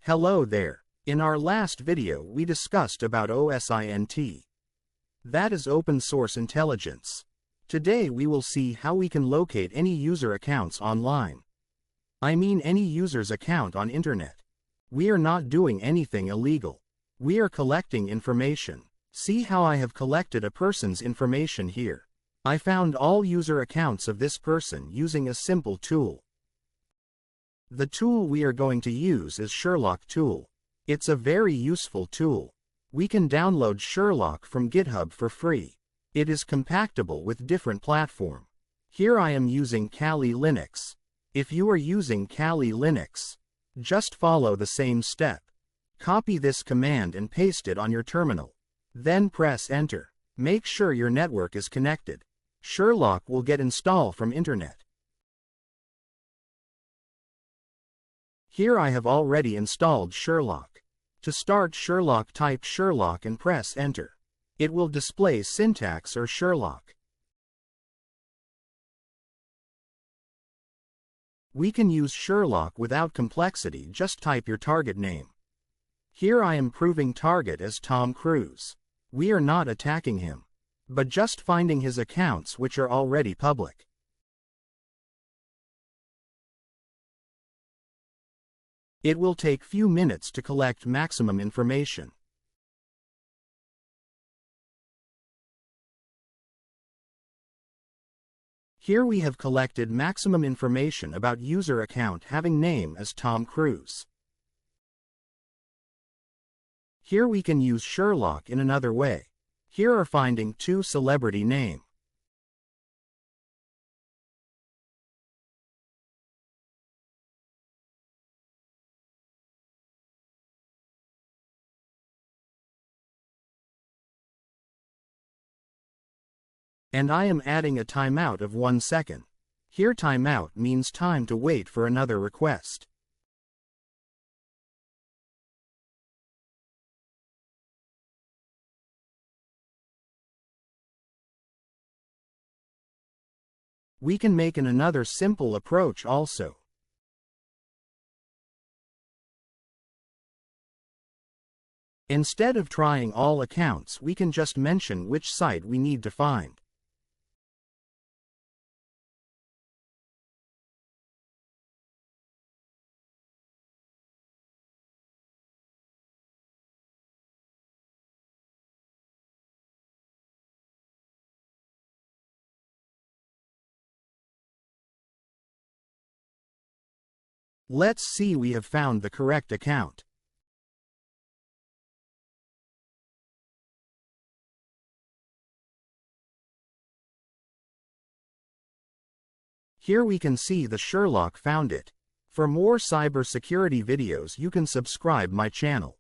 Hello there. In our last video we discussed about OSINT. That is open source intelligence. Today we will see how we can locate any user accounts online. I mean any user's account on internet. We are not doing anything illegal. We are collecting information. See how I have collected a person's information here. I found all user accounts of this person using a simple tool. The tool we are going to use is Sherlock tool. It's a very useful tool. We can download Sherlock from GitHub for free. It is compatible with different platforms. Here I am using Kali Linux. If you are using Kali Linux, just follow the same step. Copy this command and paste it on your terminal. Then press enter. Make sure your network is connected. Sherlock will get installed from internet. Here I have already installed Sherlock. To start Sherlock, type Sherlock and press enter. It will display syntax or Sherlock. We can use Sherlock without complexity, just type your target name. Here I am proving target as Tom Cruise. We are not attacking him, but just finding his accounts which are already public. It will take few minutes to collect maximum information. Here we have collected maximum information about user account having name as Tom Cruise. Here we can use Sherlock in another way. Here are finding two celebrity name. And I am adding a timeout of 1 second. Here timeout means time to wait for another request. We can make another simple approach also. Instead of trying all accounts, we can just mention which site we need to find. Let's see, we have found the correct account. Here we can see the Sherlock found it. For more cybersecurity videos you can subscribe my channel.